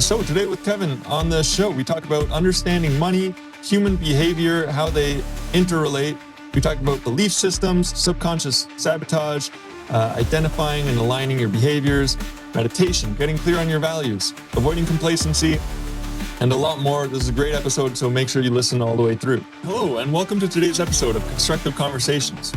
So today with Kevin on the show, we talk about understanding money, human behavior, how they interrelate. We talk about belief systems, subconscious sabotage, identifying and aligning your behaviors, meditation, getting clear on your values, avoiding complacency, and a lot more. This is a great episode, so make sure you listen all the way through. Hello, and welcome to today's episode of Constructive Conversations.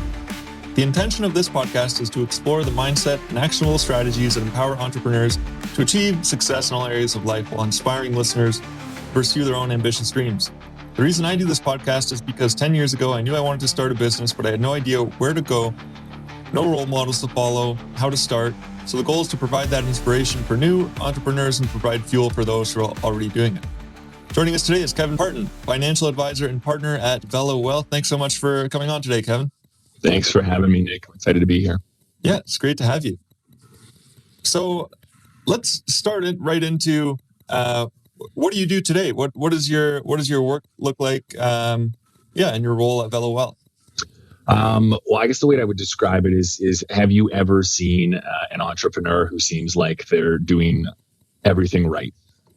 The intention of this podcast is to explore the mindset and actionable strategies that empower entrepreneurs to achieve success in all areas of life while inspiring listeners to pursue their own ambitious dreams. The reason I do this podcast is because 10 years ago, I knew I wanted to start a business, but I had no idea where to go, no role models to follow, how to start. So the goal is to provide that inspiration for new entrepreneurs and provide fuel for those who are already doing it. Joining us today is Kevin Parton, financial advisor and partner at Vela Wealth. Thanks so much for coming on today, Kevin. Thanks for having me, Nick. I'm excited to be here. Yeah, it's great to have you. So let's start it right into what do you do today? What does your work look like? In your role at Vela Wealth. Well, I guess the way I would describe it is have you ever seen an entrepreneur who seems like they're doing everything right?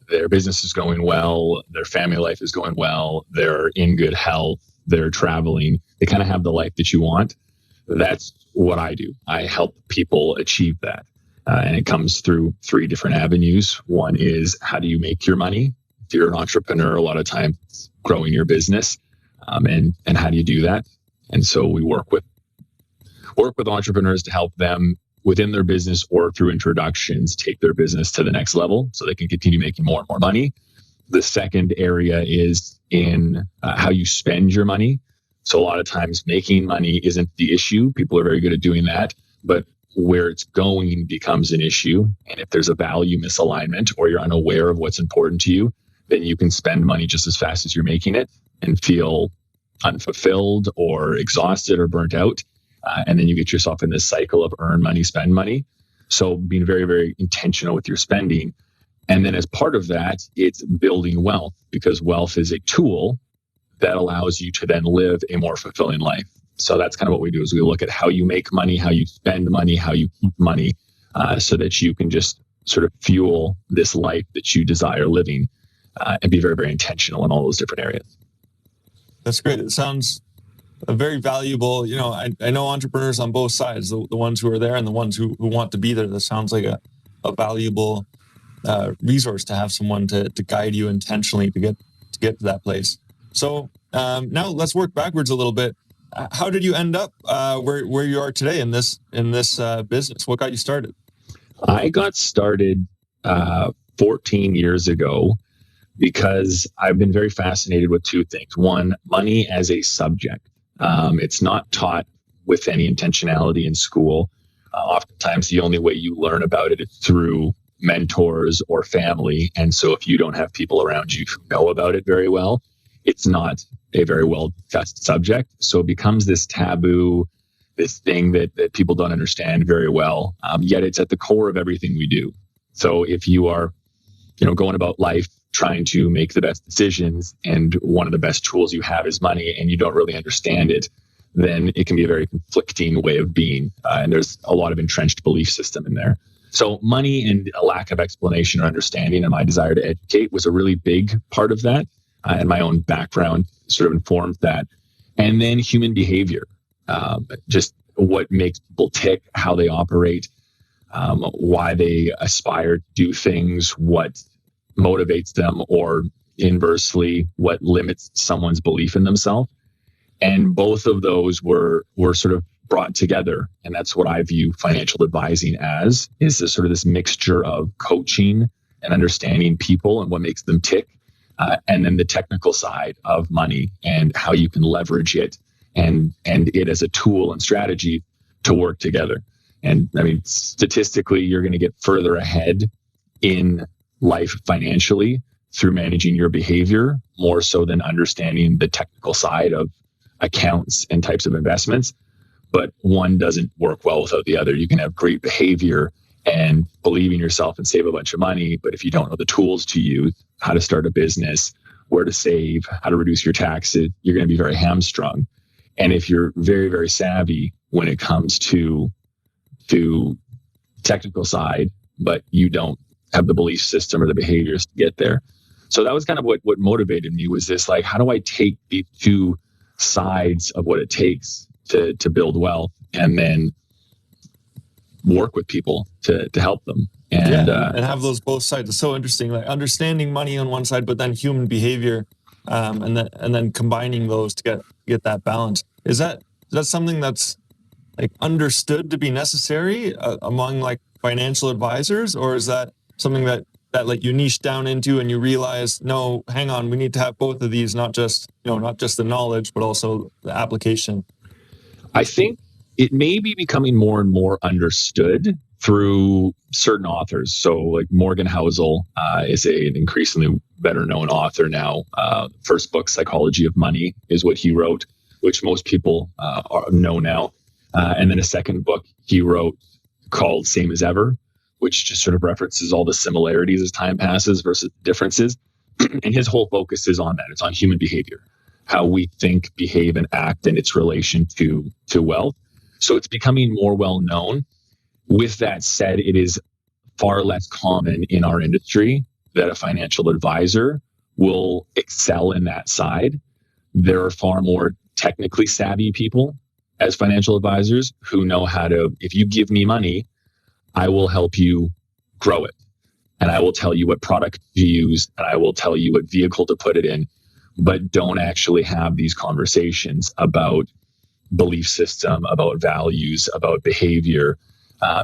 Their business is going well, their family life is going well, they're in good health, they're traveling, they kind of have the life that you want. That's what I do. I help people achieve that. And it comes through three different avenues. One is, how do you make your money? If you're an entrepreneur, a lot of times it's growing your business. And how do you do that? And so we work with entrepreneurs to help them within their business or through introductions take their business to the next level so they can continue making more and more money. The second area is in how you spend your money. So a lot of times making money isn't the issue. People are very good at doing that, but where it's going becomes an issue. And if there's a value misalignment or you're unaware of what's important to you, then you can spend money just as fast as you're making it and feel unfulfilled or exhausted or burnt out. And then you get yourself in this cycle of earn money, spend money. So being very, very intentional with your spending. And then as part of that, it's building wealth, because wealth is a tool that allows you to then live a more fulfilling life. So that's kind of what we do, is we look at how you make money, how you spend money, how you keep money, so that you can just sort of fuel this life that you desire living, and be very, very intentional in all those different areas. That's great. It sounds very valuable. You know, I know entrepreneurs on both sides, the ones who are there and the ones who want to be there. That sounds like a valuable resource to have someone to guide you intentionally to get to that place. So now let's work backwards a little bit. How did you end up where you are today in this business? What got you started? I got started 14 years ago because I've been very fascinated with two things. One, money as a subject. It's not taught with any intentionality in school. Oftentimes, the only way you learn about it is through mentors or family. And so if you don't have people around you who know about it very well, it's not a very well discussed subject. So it becomes this taboo, this thing that people don't understand very well. Yet it's at the core of everything we do. So if you are, going about life trying to make the best decisions, and one of the best tools you have is money, and you don't really understand it, then it can be a very conflicting way of being. And there's a lot of entrenched belief system in there. So money and a lack of explanation or understanding and my desire to educate was a really big part of that. And my own background sort of informed that. And then human behavior, just what makes people tick, how they operate, why they aspire to do things, what motivates them, or inversely, what limits someone's belief in themselves. And both of those were sort of brought together. And that's what I view financial advising as, is this mixture of coaching and understanding people and what makes them tick. And then the technical side of money and how you can leverage it and it as a tool and strategy to work together. And I mean, statistically, you're going to get further ahead in life financially through managing your behavior more so than understanding the technical side of accounts and types of investments. But one doesn't work well without the other. You can have great behavior and believe in yourself and save a bunch of money. But if you don't know the tools to use, how to start a business, where to save, how to reduce your taxes, you're going to be very hamstrung. And if you're very, very savvy when it comes to technical side, but you don't have the belief system or the behaviors to get there. So that was kind of what motivated me, was this, like, how do I take the two sides of what it takes to build wealth, and then work with people to help them. And have those both sides. It's so interesting, like understanding money on one side, but then human behavior, and then combining those to get that balance. Is that something that's like understood to be necessary among like financial advisors, or is that something that like you niche down into and you realize, no, hang on, we need to have both of these, not just the knowledge, but also the application? I think it may be becoming more and more understood through certain authors. So like Morgan Housel is an increasingly better known author now. First book, Psychology of Money, is what he wrote, which most people know now. And then a second book he wrote called Same as Ever, which just sort of references all the similarities as time passes versus differences. And his whole focus is on that. It's on human behavior, how we think, behave, and act, and its relation to wealth. So it's becoming more well known. With that said, it is far less common in our industry that a financial advisor will excel in that side. There are far more technically savvy people as financial advisors who know how to, if you give me money, I will help you grow it. And I will tell you what product to use, and I will tell you what vehicle to put it in, but don't actually have these conversations about belief system, about values, about behavior,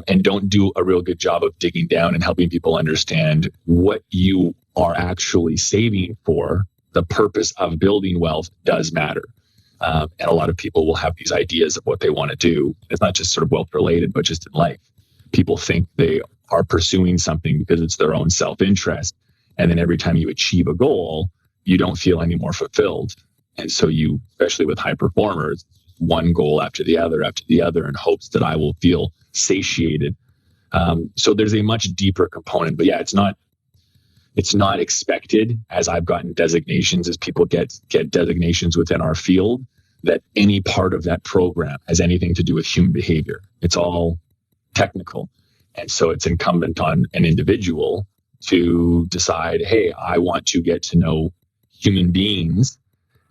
and don't do a real good job of digging down and helping people understand what you are actually saving for. The purpose of building wealth does matter. And a lot of people will have these ideas of what they want to do. It's not just sort of wealth related, but just in life. People think they are pursuing something because it's their own self-interest. And then every time you achieve a goal, you don't feel any more fulfilled. And so you, especially with high performers, one goal after the other in hopes that I will feel satiated. So there's a much deeper component, but yeah, it's not expected, as I've gotten designations, as people get designations within our field, that any part of that program has anything to do with human behavior. It's all technical. And so it's incumbent on an individual to decide, hey, I want to get to know human beings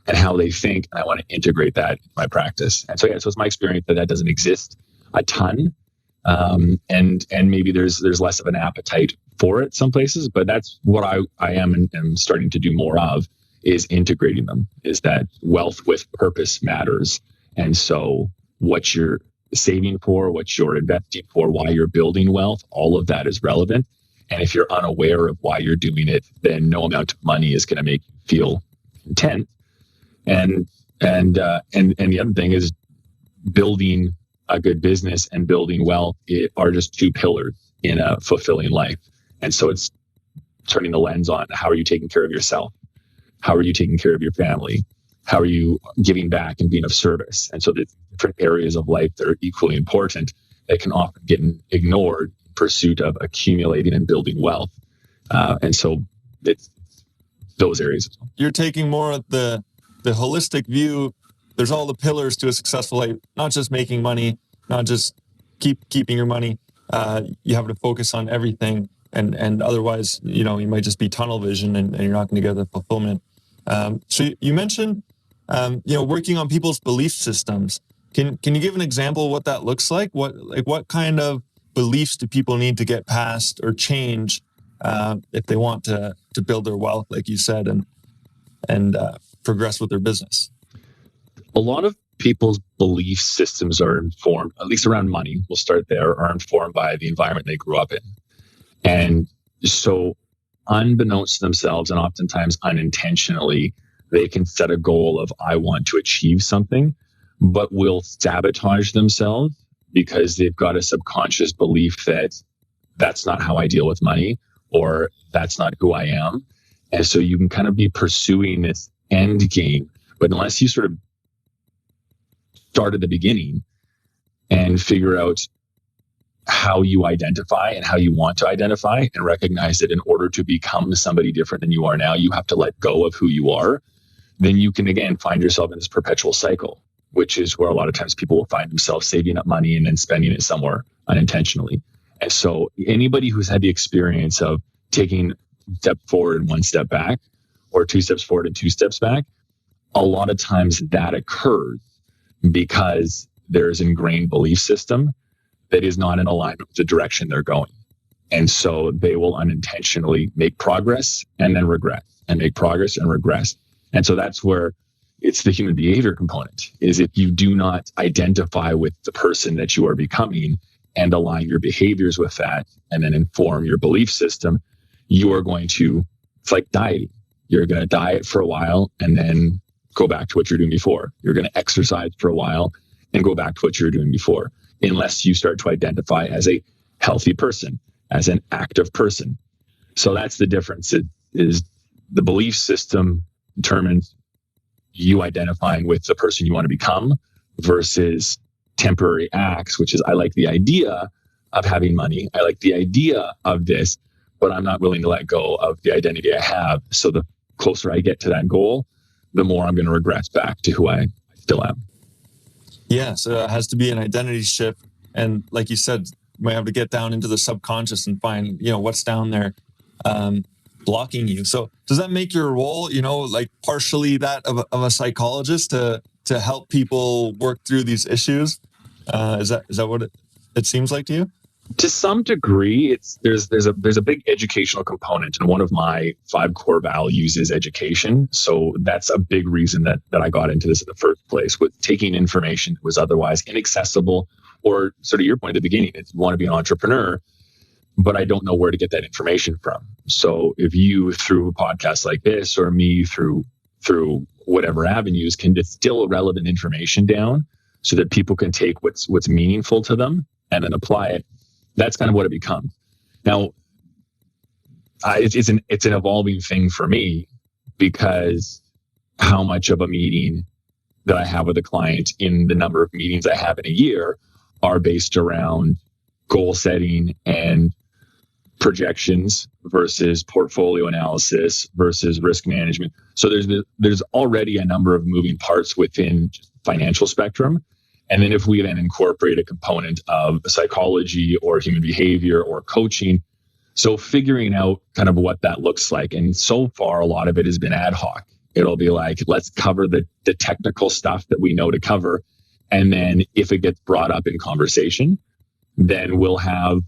and how they think, and I want to integrate that in my practice. And so, yeah, so it's my experience that doesn't exist a ton. And maybe there's less of an appetite for it some places, but that's what I am starting to do more of, is integrating them, is that wealth with purpose matters. And so what you're saving for, what you're investing for, why you're building wealth, all of that is relevant. And if you're unaware of why you're doing it, then no amount of money is going to make you feel content. And the other thing is, building a good business and building wealth are just two pillars in a fulfilling life. And so it's turning the lens on, how are you taking care of yourself? How are you taking care of your family? How are you giving back and being of service? And so the different areas of life that are equally important that can often get ignored in pursuit of accumulating and building wealth. And so it's those areas. You're taking more of the holistic view. There's all the pillars to a successful life, not just making money, not just keeping your money. You have to focus on everything, and otherwise, you might just be tunnel vision, and you're not going to get the fulfillment. So you mentioned, working on people's belief systems. Can you give an example of what that looks like? What kind of beliefs do people need to get past or change if they want to build their wealth, like you said, and progress with their business? A lot of people's belief systems are informed, at least around money, we'll start there, are informed by the environment they grew up in. And so unbeknownst to themselves, and oftentimes unintentionally, they can set a goal of, I want to achieve something, but will sabotage themselves because they've got a subconscious belief that that's not how I deal with money, or that's not who I am. And so you can kind of be pursuing this end game, but unless you sort of start at the beginning and figure out how you identify and how you want to identify, and recognize that in order to become somebody different than you are now, you have to let go of who you are, then you can again find yourself in this perpetual cycle, which is where a lot of times people will find themselves saving up money and then spending it somewhere unintentionally. And so anybody who's had the experience of taking a step forward and one step back, or two steps forward and two steps back, a lot of times that occurs because there's ingrained belief system that is not in alignment with the direction they're going. And so they will unintentionally make progress and then regress, and make progress and regress. And so that's where it's the human behavior component, is if you do not identify with the person that you are becoming and align your behaviors with that, and then inform your belief system, you are going to, it's like dieting. You're going to diet for a while and then go back to what you're doing before. You're going to exercise for a while and go back to what you were doing before, unless you start to identify as a healthy person, as an active person. So that's the difference. It is the belief system determines you identifying with the person you want to become, versus temporary acts, which is, I like the idea of having money. I like the idea of this, but I'm not willing to let go of the identity I have. So the closer I get to that goal, the more I'm going to regress back to who I still am. Yeah, so it has to be an identity shift. And like you said, you might have to get down into the subconscious and find, what's down there blocking you. So does that make your role, like partially that of a psychologist to help people work through these issues? Is that what it seems like to you? To some degree, there's a big educational component, and one of my 5 core values is education. So that's a big reason that I got into this in the first place, with taking information that was otherwise inaccessible, or sort of your point at the beginning, is you want to be an entrepreneur, but I don't know where to get that information from. So if you, through a podcast like this, or me through whatever avenues, can distill relevant information down so that people can take what's meaningful to them and then apply it, that's kind of what it becomes. Now, it's an evolving thing for me, because how much of a meeting that I have with a client in the number of meetings I have in a year are based around goal setting and projections versus portfolio analysis versus risk management. So there's already a number of moving parts within financial spectrum. And then if we then incorporate a component of psychology or human behavior or coaching, so figuring out kind of what that looks like. And so far, a lot of it has been ad hoc. It'll be like, let's cover the technical stuff that we know to cover. And then if it gets brought up in conversation, then we'll have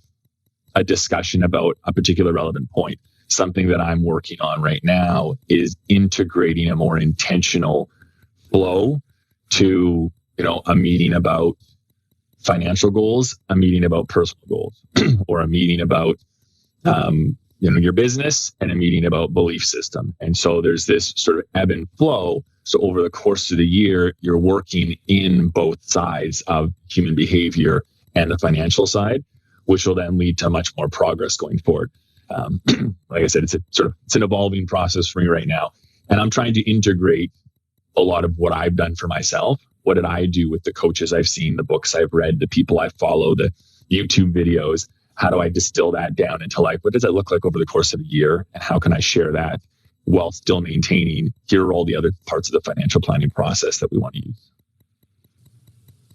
a discussion about a particular relevant point. Something that I'm working on right now is integrating a more intentional flow to, a meeting about financial goals, a meeting about personal goals, or a meeting about, your business, and a meeting about belief system. And so there's this sort of ebb and flow. So over the course of the year, you're working in both sides of human behavior and the financial side, which will then lead to much more progress going forward. Like I said, it's an evolving process for me right now. And I'm trying to integrate a lot of what I've done for myself. What did I do with the coaches I've seen, the books I've read, the people I follow, the YouTube videos? How do I distill that down into like, what does that look like over the course of a year? And how can I share that while still maintaining, here are all the other parts of the financial planning process that we want to use?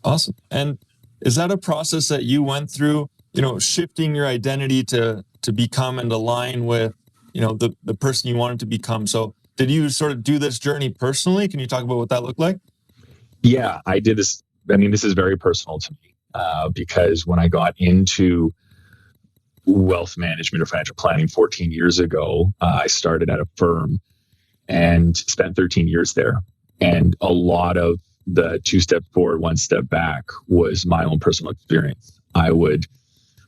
Awesome. And is that a process that you went through, shifting your identity to become and align with, the person you wanted to become? So did you sort of do this journey personally? Can you talk about what that looked like? Yeah, I did this. I mean, this is very personal to me because when I got into wealth management or financial planning 14 years ago, I started at a firm and spent 13 years there. And a lot of the 2 steps forward, 1 step back was my own personal experience. I would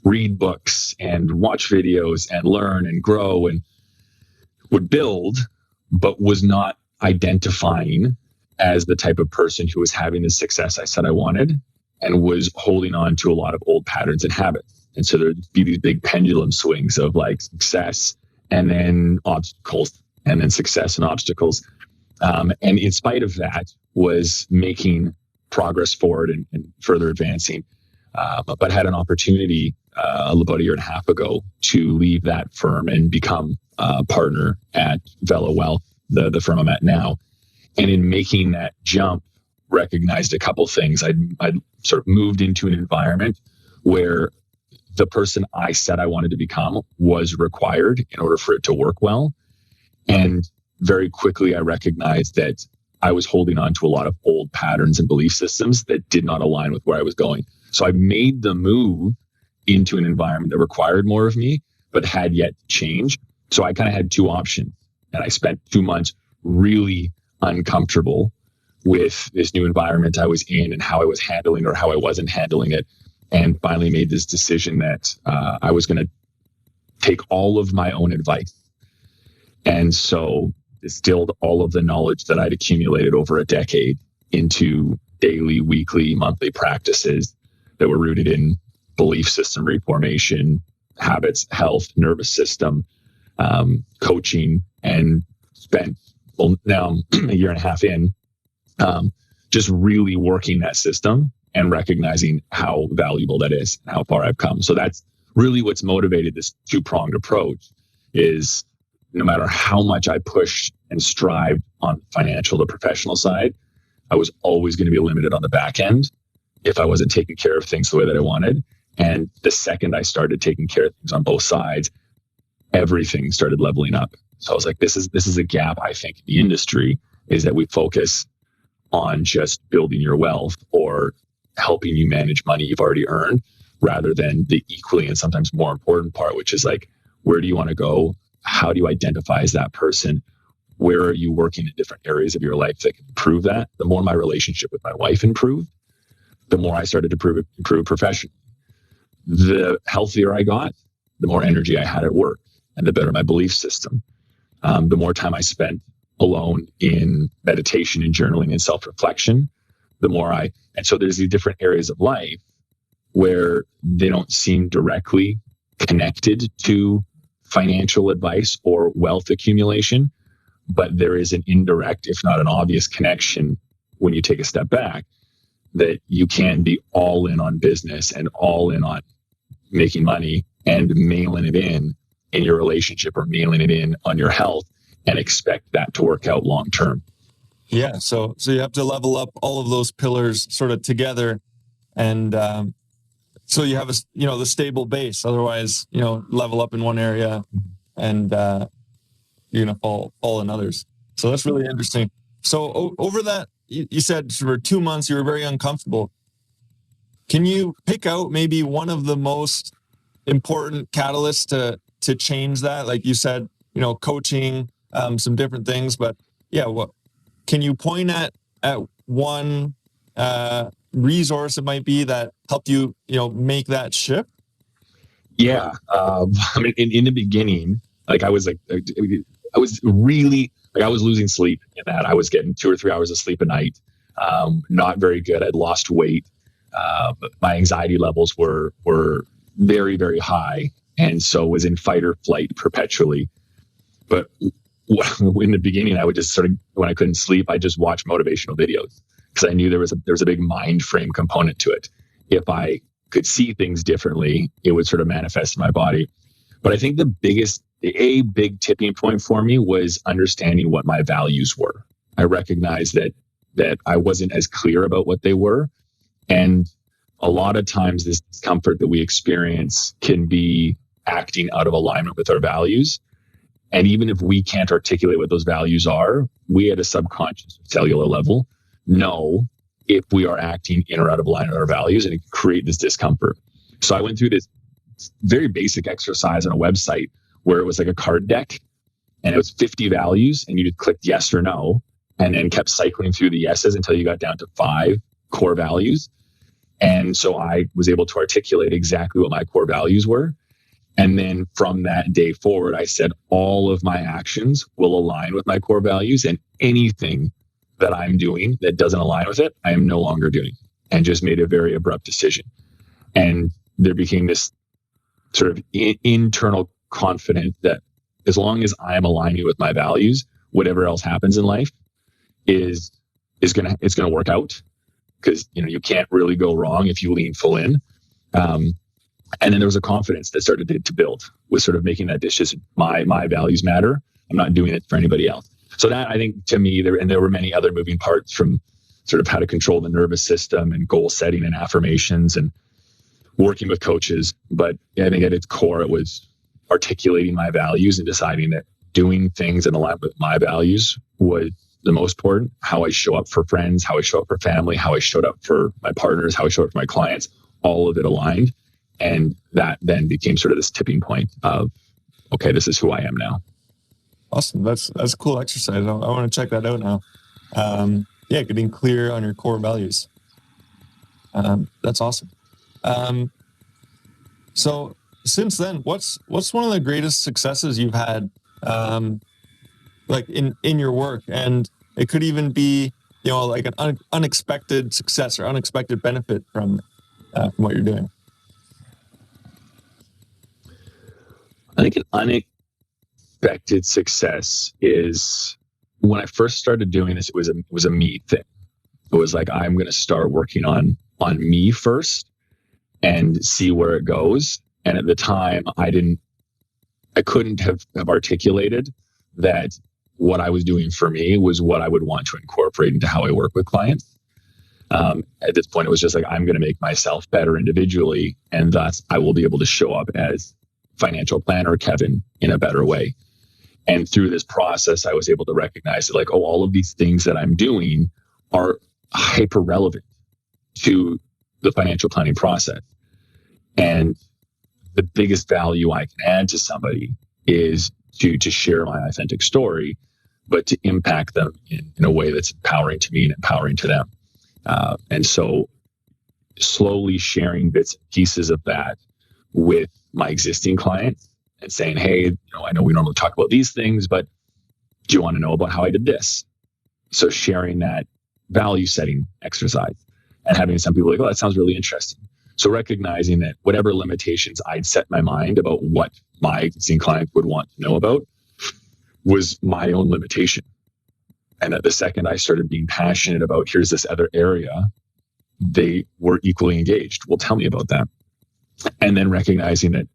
read books and watch videos and learn and grow and would build, but was not identifying as the type of person who was having the success I said I wanted, and was holding on to a lot of old patterns and habits. And so there'd be these big pendulum swings of like success and then obstacles, and then success and obstacles. And in spite of that, was making progress forward and further advancing. But had an opportunity about a year and a half ago to leave that firm and become a partner at Vela Wealth, the firm I'm at now. And in making that jump, recognized a couple things. I'd sort of moved into an environment where the person I said I wanted to become was required in order for it to work well. And very quickly, I recognized that I was holding on to a lot of old patterns and belief systems that did not align with where I was going. So I made the move into an environment that required more of me, but had yet to change. So I kind of had two options. And I spent 2 months really uncomfortable with this new environment I was in and how I was handling or how I wasn't handling it. And finally made this decision that I was going to take all of my own advice. And so distilled all of the knowledge that I'd accumulated over a decade into daily, weekly, monthly practices that were rooted in belief system reformation, habits, health, nervous system, coaching, and spent, well, now I'm a year and a half in, just really working that system and recognizing how valuable that is and how far I've come. So that's really what's motivated this two-pronged approach is no matter how much I pushed and strived on the financial to professional side, I was always going to be limited on the back end if I wasn't taking care of things the way that I wanted. And the second I started taking care of things on both sides, everything started leveling up. So I was like, this is a gap, I think, in the industry, is that we focus on just building your wealth or helping you manage money you've already earned, rather than the equally and sometimes more important part, which is like, where do you want to go? How do you identify as that person? Where are you working in different areas of your life that can improve that? The more my relationship with my wife improved, the more I started to improve professionally. The healthier I got, the more energy I had at work, and the better my belief system. The more time I spent alone in meditation and journaling and self-reflection, the more and so there's these different areas of life where they don't seem directly connected to financial advice or wealth accumulation, but there is an indirect, if not an obvious connection when you take a step back, that you can't be all in on business and all in on making money and mailing it in your relationship or mailing it in on your health and expect that to work out long term. Yeah. So you have to level up all of those pillars sort of together. And so you have the stable base. Otherwise, level up in one area and you're going to fall in others. So that's really interesting. So over that, you said for 2 months, you were very uncomfortable. Can you pick out maybe one of the most important catalysts to change that? Like you said, coaching, some different things, but yeah, what can you point at one resource it might be that helped you, make that shift? Yeah. I mean, in the beginning, like I was really, like I was losing sleep in that. I was getting 2 or 3 hours of sleep a night. Not very good. I'd lost weight. My anxiety levels were very, very high. And so was in fight or flight perpetually. But in the beginning, I would just when I couldn't sleep, I just watched motivational videos because I knew there was a big mind frame component to it. If I could see things differently, it would sort of manifest in my body. But I think the big tipping point for me was understanding what my values were. I recognized that I wasn't as clear about what they were. And a lot of times this discomfort that we experience can be acting out of alignment with our values. And even if we can't articulate what those values are, we at a subconscious cellular level know if we are acting in or out of alignment with our values, and it can create this discomfort. So I went through this very basic exercise on a website where it was like a card deck and it was 50 values and you just clicked yes or no and then kept cycling through the yeses until you got down to 5 core values. And so I was able to articulate exactly what my core values were. And then from that day forward, I said all of my actions will align with my core values, and anything that I'm doing that doesn't align with it, I am no longer doing, and just made a very abrupt decision. And there became this sort of internal confidence that as long as I'm aligning with my values, whatever else happens in life it's gonna work out, because you can't really go wrong if you lean full in. And then there was a confidence that started to build with sort of making that decision. My values matter. I'm not doing it for anybody else. So that, I think, to me, there were many other moving parts, from sort of how to control the nervous system and goal setting and affirmations and working with coaches, but I think at its core, it was articulating my values and deciding that doing things in alignment with my values was the most important. How I show up for friends, how I show up for family, how I showed up for my partners, how I showed up for my clients, all of it aligned. And that then became sort of this tipping point of, okay, this is who I am now. Awesome. That's a cool exercise. I want to check that out now. Getting clear on your core values. That's awesome. So since then, what's one of the greatest successes you've had, like in your work? And it could even be, like an unexpected success or unexpected benefit from what you're doing. I think an unexpected success is when I first started doing this, it was a me thing. It was like, I'm going to start working on me first and see where it goes. And at the time, I couldn't have articulated that what I was doing for me was what I would want to incorporate into how I work with clients. At this point, it was just like, I'm going to make myself better individually, and thus I will be able to show up as financial planner Kevin in a better way. And through this process, I was able to recognize that, like, oh, all of these things that I'm doing are hyper relevant to the financial planning process. And the biggest value I can add to somebody is to share my authentic story, but to impact them in a way that's empowering to me and empowering to them. And so slowly sharing bits and pieces of that with my existing clients and saying, hey, I know we normally talk about these things, but do you want to know about how I did this? So sharing that value setting exercise and having some people like, oh, that sounds really interesting. So recognizing that whatever limitations I'd set in my mind about what my existing clients would want to know about was my own limitation. And that the second I started being passionate about, here's this other area, they were equally engaged. Well, tell me about that. And then recognizing that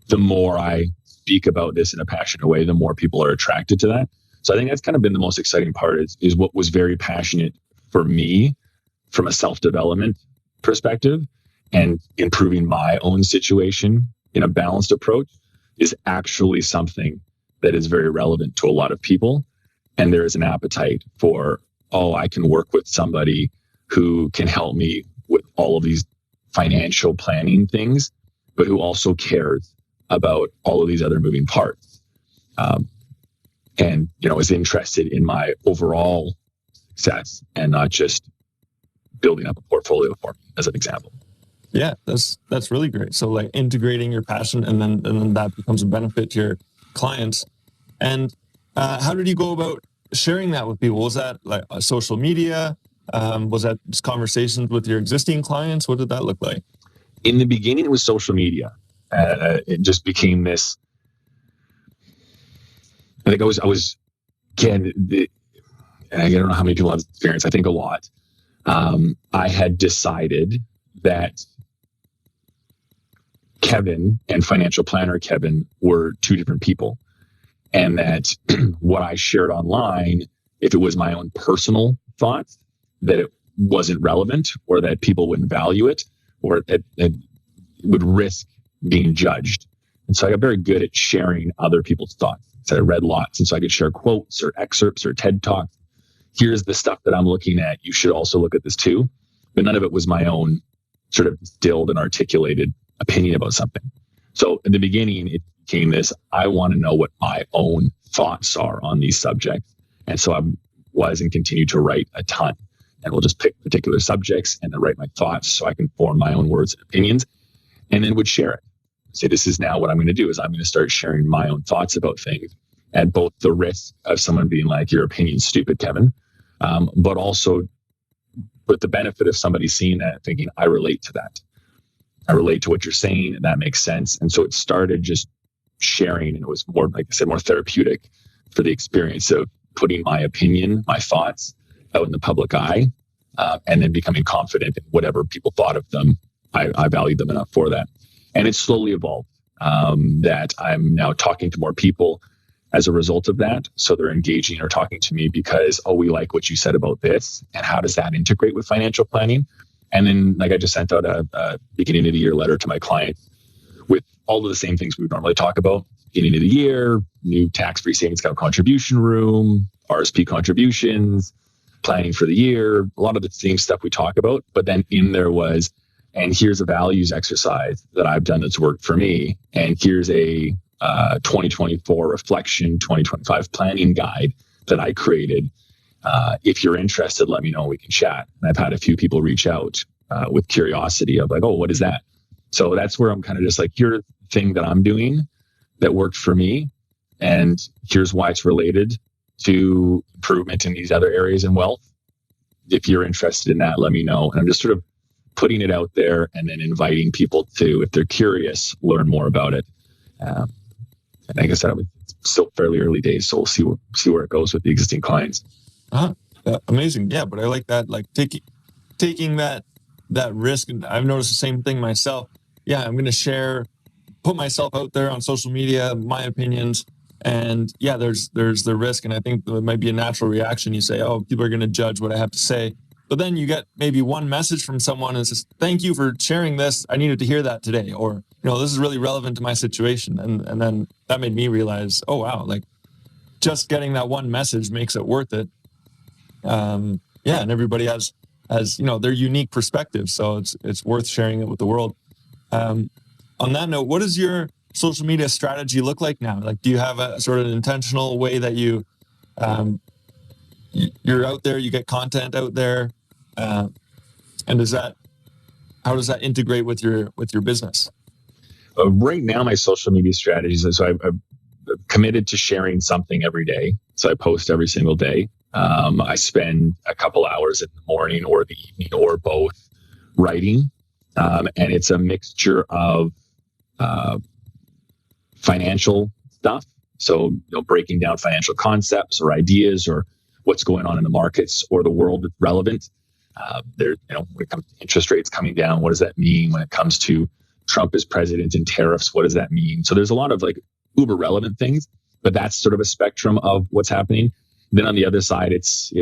the more I speak about this in a passionate way, the more people are attracted to that. So I think that's kind of been the most exciting part is what was very passionate for me from a self-development perspective and improving my own situation in a balanced approach is actually something that is very relevant to a lot of people. And there is an appetite for, oh, I can work with somebody who can help me with all of these financial planning things, but who also cares about all of these other moving parts. And, is interested in my overall success and not just building up a portfolio for me, as an example. Yeah, that's really great. So like integrating your passion and then that becomes a benefit to your clients. And how did you go about sharing that with people? Was that like social media? Was that just conversations with your existing clients? What did that look like? In the beginning, it was social media. It just became this. I think I was again, and I don't know how many people have experience. I think a lot. I had decided that Kevin and financial planner Kevin were two different people, and that what I shared online, if it was my own personal thoughts, that it wasn't relevant, or that people wouldn't value it, or it would risk being judged. And so I got very good at sharing other people's thoughts. So I read lots, and so I could share quotes or excerpts or TED Talks. Here's the stuff that I'm looking at. You should also look at this too. But none of it was my own sort of distilled and articulated opinion about something. So in the beginning, it became this, I want to know what my own thoughts are on these subjects. And so I was and continue to write a ton. And we'll just pick particular subjects and then write my thoughts so I can form my own words and opinions, and then would share it. Say, this is now what I'm going to do is I'm going to start sharing my own thoughts about things at both the risk of someone being like, your opinion's stupid, Kevin, but also with the benefit of somebody seeing that and thinking, I relate to that. I relate to what you're saying, and that makes sense. And so it started just sharing, and it was more, like I said, more therapeutic for the experience of putting my opinion, my thoughts out in the public eye, and then becoming confident in whatever people thought of them. I valued them enough for that. And it's slowly evolved that I'm now talking to more people as a result of that. So they're engaging or talking to me because, oh, we like what you said about this. And how does that integrate with financial planning? And then like I just sent out a beginning of the year letter to my clients with all of the same things we would normally talk about. Beginning of the year, new tax-free savings account contribution room, RSP contributions, planning for the year, a lot of the same stuff we talk about. But then in there was, and here's a values exercise that I've done that's worked for me. And here's a 2024 reflection, 2025 planning guide that I created. If you're interested, let me know. We can chat. And I've had a few people reach out with curiosity of like, oh, what is that? So that's where I'm kind of just like, here's the thing that I'm doing that worked for me. And here's why it's related to improvement in these other areas in wealth. If you're interested in that, let me know. And I'm just sort of putting it out there and then inviting people to, if they're curious, learn more about it. And like I said, it's still fairly early days, so we'll see where it goes with the existing clients. Amazing. Yeah, but I like that, like taking that risk. And I've noticed the same thing myself. Yeah, I'm going to put myself out there on social media, my opinions. And yeah, there's the risk. And I think there might be a natural reaction. You say, oh, people are going to judge what I have to say. But then you get maybe one message from someone and says, thank you for sharing this. I needed to hear that today. Or, this is really relevant to my situation. And then that made me realize, oh, wow, like just getting that one message makes it worth it. And everybody has their unique perspective. So it's worth sharing it with the world. On that note, what does your social media strategy look like now? Like, do you have a sort of intentional way that you're out there, you get content out there? And how does that integrate with your business? Right now, my social media strategies, so I'm committed to sharing something every day. So I post every single day. I spend a couple hours in the morning or the evening or both writing. And it's a mixture of financial stuff. So, breaking down financial concepts or ideas or what's going on in the markets or the world that's relevant. When it comes to interest rates coming down, what does that mean? When it comes to Trump as president and tariffs, what does that mean? So there's a lot of like uber relevant things, but that's sort of a spectrum of what's happening. Then on the other side, it's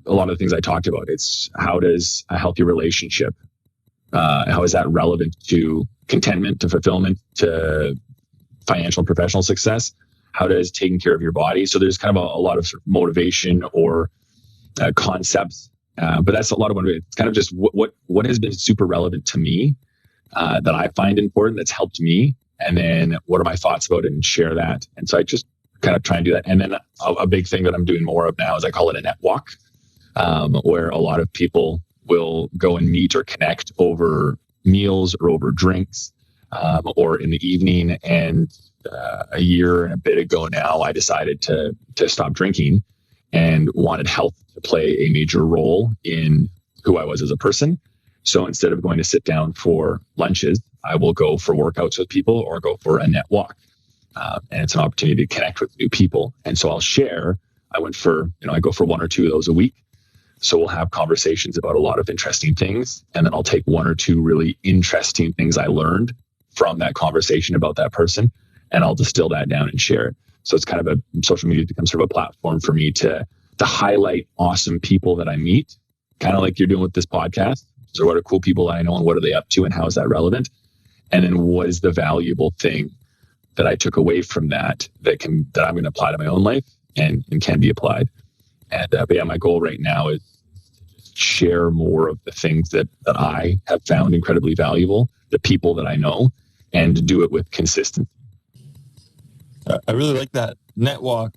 a lot of the things I talked about. It's how does a healthy relationship, how is that relevant to contentment, to fulfillment, to financial and professional success? How does taking care of your body? So there's kind of a lot of sort of motivation or concepts, but that's a lot of what it's kind of just what has been super relevant to me that I find important, that's helped me. And then what are my thoughts about it and share that. And so I just kind of try and do that. And then a big thing that I'm doing more of now is I call it a net walk, where a lot of people will go and meet or connect over meals or over drinks, or in the evening. And a year and a bit ago now, I decided to stop drinking and wanted health to play a major role in who I was as a person. So instead of going to sit down for lunches, I will go for workouts with people or go for a net walk. And it's an opportunity to connect with new people. And so I'll share, I go for one or two of those a week. So we'll have conversations about a lot of interesting things. And then I'll take one or two really interesting things I learned from that conversation about that person, and I'll distill that down and share it. So it's kind of social media becomes sort of a platform for me to highlight awesome people that I meet, kind of like you're doing with this podcast. So what are cool people that I know and what are they up to and how is that relevant? And then what is the valuable thing that I took away from that I'm going to apply to my own life and can be applied. And but yeah, my goal right now is to share more of the things that I have found incredibly valuable, the people that I know, and to do it with consistency. I really like that net walk.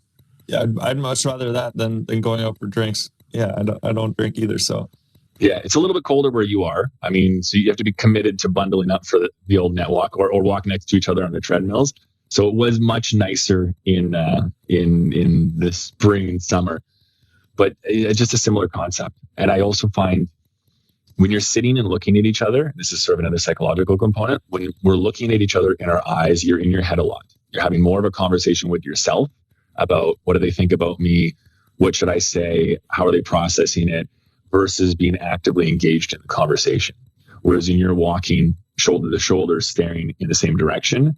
Yeah, I'd much rather that than going out for drinks. Yeah, I don't drink either. So yeah, it's a little bit colder where you are. I mean, so you have to be committed to bundling up for the old net walk or walk next to each other on the treadmills. So it was much nicer in the spring and summer, but it's just a similar concept. And I also find when you're sitting and looking at each other, this is sort of another psychological component. When we're looking at each other in our eyes, you're in your head a lot. You're having more of a conversation with yourself about what do they think about me? What should I say? How are they processing it? Versus being actively engaged in the conversation. Whereas when you're walking shoulder to shoulder, staring in the same direction,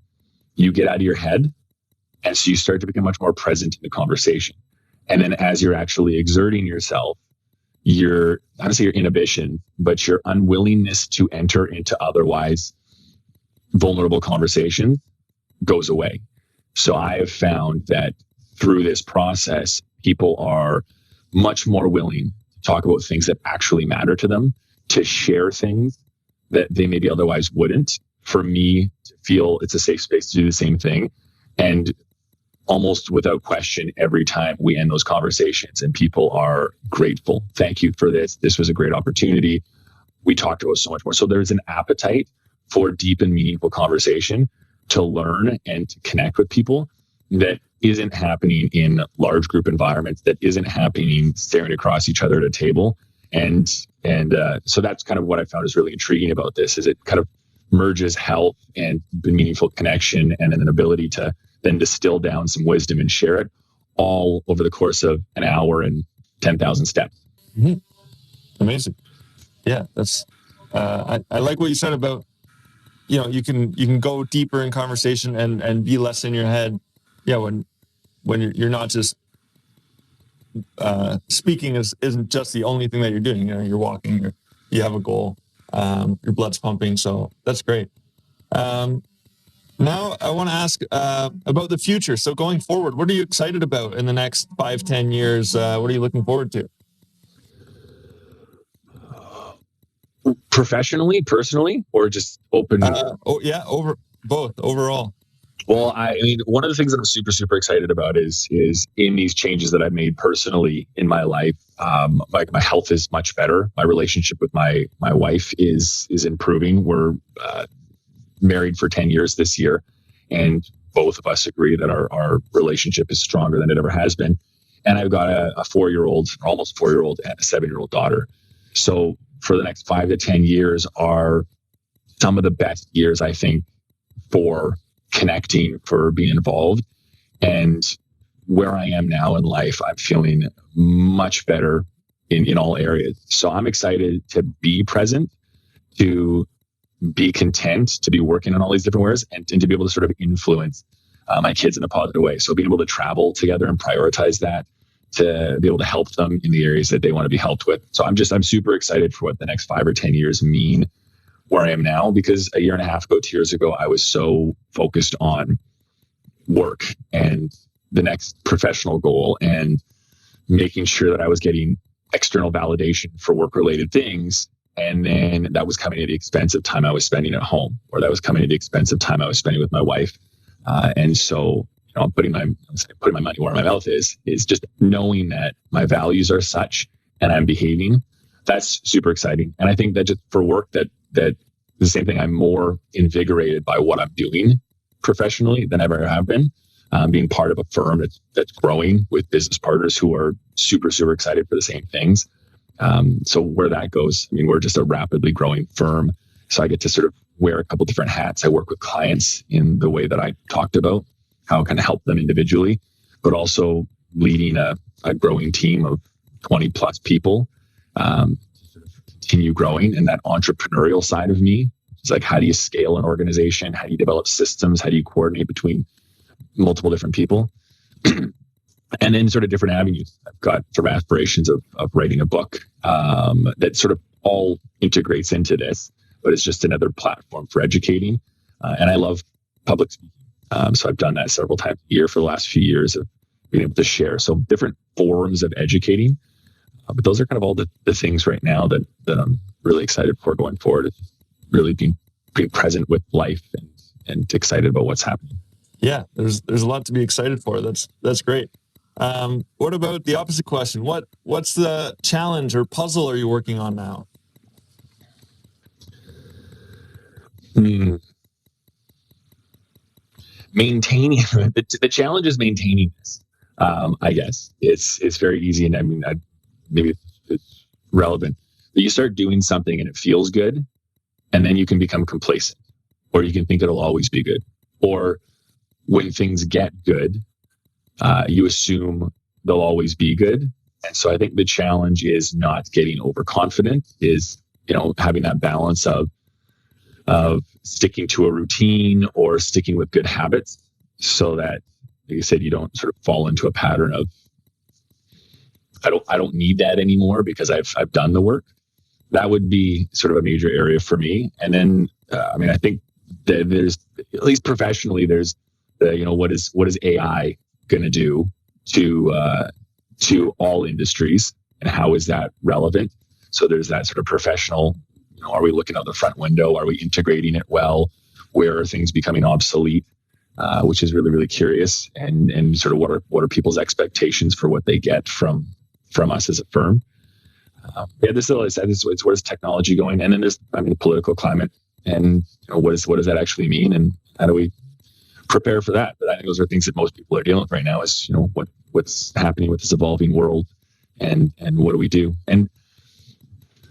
you get out of your head. And so you start to become much more present in the conversation. And then as you're actually exerting yourself, I don't say your inhibition, but your unwillingness to enter into otherwise vulnerable conversations goes away. So I have found that through this process, people are much more willing to talk about things that actually matter to them, to share things that they maybe otherwise wouldn't. For me to feel it's a safe space to do the same thing. And almost without question, every time we end those conversations and people are grateful. Thank you for this. This was a great opportunity. We talked about so much more. So there's an appetite for deep and meaningful conversation, to learn and to connect with people, that isn't happening in large group environments, that isn't happening staring across each other at a table. And so that's kind of what I found is really intriguing about this, is it kind of merges health and meaningful connection, and an ability to then distill down some wisdom and share it all over the course of an hour and 10,000 steps. Mm-hmm. Amazing. Yeah, that's I like what you said about, you can go deeper in conversation and be less in your head. Yeah, when you're not just speaking isn't just the only thing that you're doing. You're walking, you have a goal, your blood's pumping. So that's great. Now I want to ask about the future. So going forward, what are you excited about in the next 5-10 years? What are you looking forward to? Professionally, personally, or just open? Overall. Well, I mean, one of the things that I'm super, super excited about is in these changes that I've made personally in my life. Like, my health is much better. My relationship with my wife is improving. We're married for 10 years this year, and both of us agree that our relationship is stronger than it ever has been. And I've got a 4-year-old, almost 4-year-old, and a 7-year-old daughter. So for the next 5 to 10 years are some of the best years, I think, for connecting, for being involved. And where I am now in life, I'm feeling much better in all areas. So I'm excited to be present, to be content, to be working on all these different ways, and to be able to sort of influence my kids in a positive way. So being able to travel together and prioritize that, to be able to help them in the areas that they want to be helped with. So I'm super excited for what the next 5 or 10 years mean where I am now, because a year and a half ago, 2 years ago, I was so focused on work and the next professional goal and making sure that I was getting external validation for work-related things. And then that was coming at the expense of time I was spending at home, or that was coming at the expense of time I was spending with my wife. And so, putting my money where my mouth is just knowing that my values are such and I'm behaving. That's super exciting. And I think that just for work, that the same thing, I'm more invigorated by what I'm doing professionally than I ever have been. Being part of a firm that's growing with business partners who are super, super excited for the same things. So where that goes, I mean, we're just a rapidly growing firm. So I get to sort of wear a couple different hats. I work with clients in the way that I talked about, how I can help them individually, but also leading a growing team of 20 plus people, continue growing. And that entrepreneurial side of me is like, how do you scale an organization? How do you develop systems? How do you coordinate between multiple different people? And then sort of different avenues. I've got sort of aspirations of writing a book that sort of all integrates into this, but it's just another platform for educating. And I love public speaking. So I've done that several times a year for the last few years of being able to share. So different forms of educating. But those are kind of all the things right now that I'm really excited for going forward. It's really being present with life and excited about what's happening. Yeah, there's a lot to be excited for. That's great. What about the opposite question? What's the challenge or puzzle are you working on now? Maintaining the challenge is maintaining this. I guess it's very easy, and I mean, maybe it's relevant. But you start doing something and it feels good, and then you can become complacent, or you can think it'll always be good, or when things get good, you assume they'll always be good. And so I think the challenge is not getting overconfident, is, having that balance of sticking to a routine or sticking with good habits, so that, like you said, you don't sort of fall into a pattern I don't need that anymore because I've done the work. That would be sort of a major area for me. And then, I think that there's, at least professionally, there's the, what is AI going to do to all industries, and how is that relevant? So there's that sort of professional, are we looking out the front window? Are we integrating it well? Where are things becoming obsolete? Which is really, really curious, and sort of what are people's expectations for what they get from us as a firm. This is where is technology going, and then there's the political climate, and what does that actually mean, and how do we prepare for that? But I think those are things that most people are dealing with right now. Is what's happening with this evolving world, and what do we do? And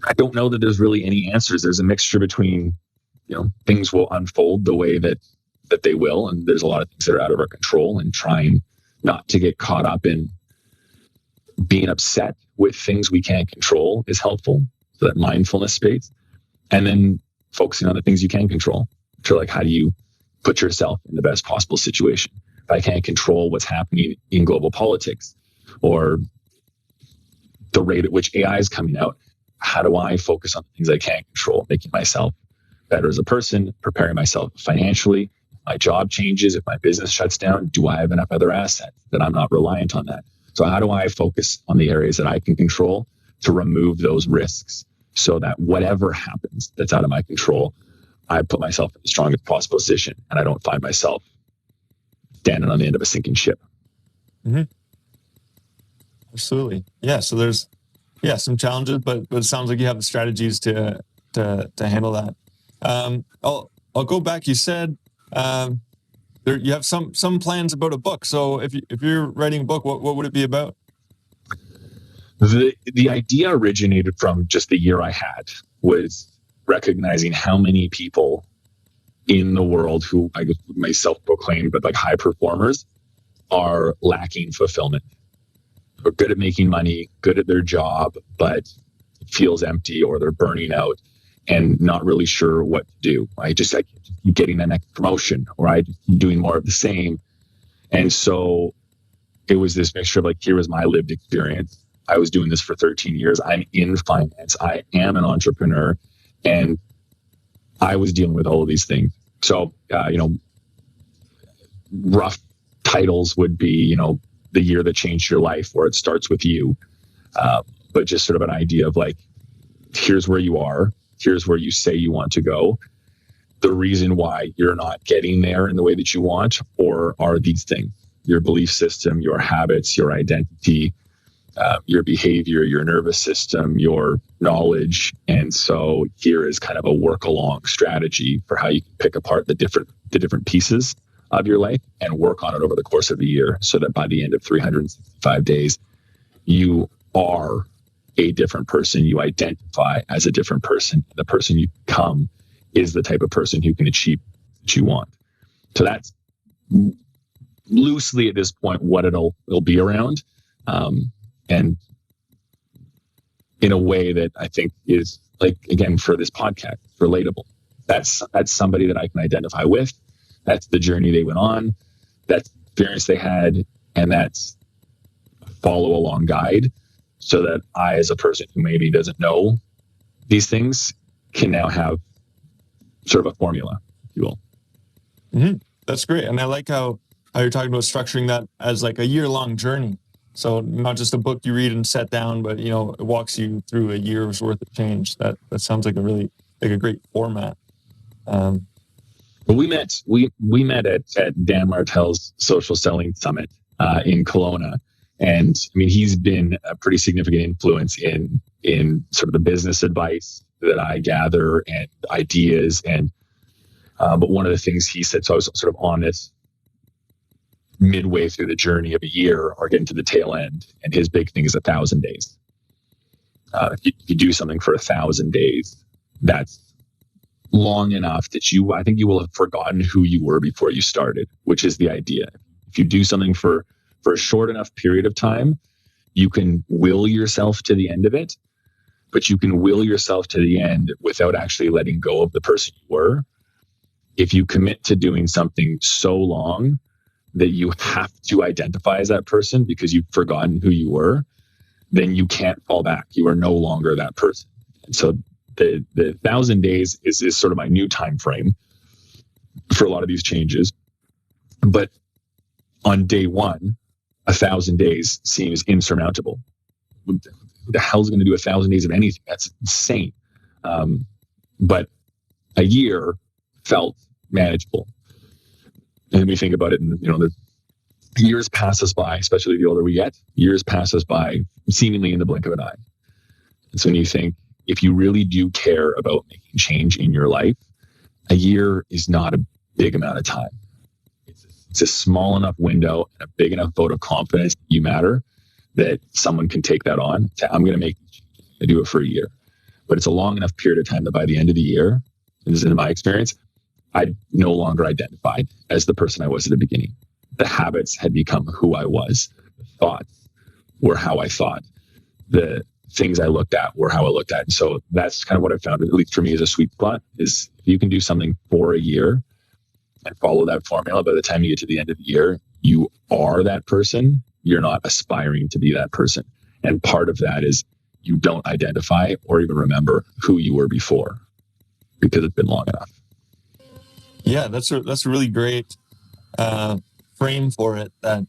I don't know that there's really any answers. There's a mixture between things will unfold the way that they will, and there's a lot of things that are out of our control, and trying not to get caught up in being upset with things we can't control is helpful. So that mindfulness space, and then focusing on the things you can control, which are like, how do you put yourself in the best possible situation? If I can't control what's happening in global politics or the rate at which AI is coming out, how do I focus on the things I can control, making myself better as a person, preparing myself financially? If my job changes, if my business shuts down, do I have enough other assets that I'm not reliant on that? So how do I focus on the areas that I can control to remove those risks, so that whatever happens that's out of my control, I put myself in the strongest possible position, and I don't find myself standing on the end of a sinking ship. Mm-hmm. Absolutely. Yeah. So there's some challenges, but it sounds like you have the strategies to handle that. I'll go back. You said you have some plans about a book. So if you're writing a book, what would it be about? The idea originated from just the year I had, was recognizing how many people in the world who I guess myself proclaimed, but like high performers, are lacking fulfillment. They're good at making money, good at their job, but it feels empty, or they're burning out and not really sure what to do. I keep getting the next promotion, or I just keep doing more of the same. And so it was this mixture of like, here was my lived experience. I was doing this for 13 years. I'm in finance. I am an entrepreneur, and I was dealing with all of these things. So, rough titles would be, the year that changed your life, or it starts with you. But just sort of an idea of like, here's where you are. Here's where you say you want to go. The reason why you're not getting there in the way that you want, or are these things: your belief system, your habits, your identity, your behavior, your nervous system, your knowledge. And so here is kind of a work along strategy for how you can pick apart the different pieces of your life and work on it over the course of a year, so that by the end of 365 days, you are a different person. You identify as a different person. The person you become is the type of person who can achieve what you want. So that's loosely at this point what it'll be around. And in a way that I think is, like, again, for this podcast, relatable. That's somebody that I can identify with. That's the journey they went on. That's the experience they had. And that's a follow along guide, so that I, as a person who maybe doesn't know these things, can now have sort of a formula, if you will. Mm-hmm. That's great. And I like how you're talking about structuring that as like a year-long journey. So not just a book you read and set down, but it walks you through a year's worth of change. That sounds like a great format. Well, we met at Dan Martell's Social Selling Summit in Kelowna, and he's been a pretty significant influence in sort of the business advice that I gather and ideas. And but one of the things he said, so I was sort of on this midway through the journey of a year, or getting to the tail end, and his big thing is 1,000 days. If you do something for 1,000 days, that's long enough that I think you will have forgotten who you were before you started, which is the idea. If you do something for a short enough period of time, you can will yourself to the end of it, but you can will yourself to the end without actually letting go of the person you were. If you commit to doing something so long that you have to identify as that person because you've forgotten who you were, then you can't fall back. You are no longer that person. And so the 1,000 days is sort of my new time frame for a lot of these changes. But on day one, 1,000 days seems insurmountable. Who the hell's going to do 1,000 days of anything? That's insane. But a year felt manageable. And we think about it, and the years pass us by, especially the older we get. Years pass us by seemingly in the blink of an eye. And so when you think, if you really do care about making change in your life, a year is not a big amount of time. It's a small enough window and a big enough vote of confidence that you matter, that someone can take that on. Say, I'm going to make change. I do it for a year. But it's a long enough period of time that by the end of the year, and this is in my experience, I no longer identified as the person I was at the beginning. The habits had become who I was. The thoughts were how I thought. The things I looked at were how I looked at. And so that's kind of what I found, at least for me, as a sweet spot, is if you can do something for a year and follow that formula, by the time you get to the end of the year, you are that person. You're not aspiring to be that person. And part of that is you don't identify or even remember who you were before because it's been long enough. Yeah, that's a really great frame for it. That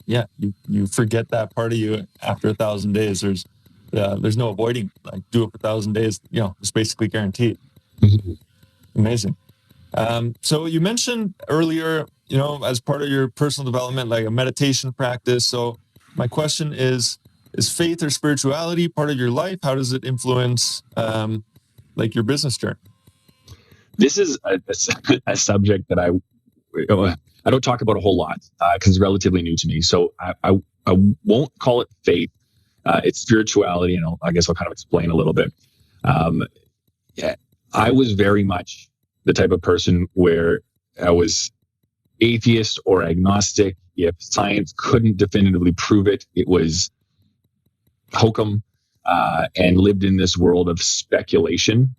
you forget that part of you after 1,000 days. There's no avoiding. Like, do it for 1,000 days. It's basically guaranteed. Mm-hmm. Amazing. So you mentioned earlier, as part of your personal development, like a meditation practice. So my question is faith or spirituality part of your life? How does it influence like your business journey? This is a subject that I don't talk about a whole lot because it's relatively new to me. So I won't call it faith. It's spirituality, and I guess I'll kind of explain a little bit. I was very much the type of person where I was atheist or agnostic. If science couldn't definitively prove it, it was hokum, and lived in this world of speculation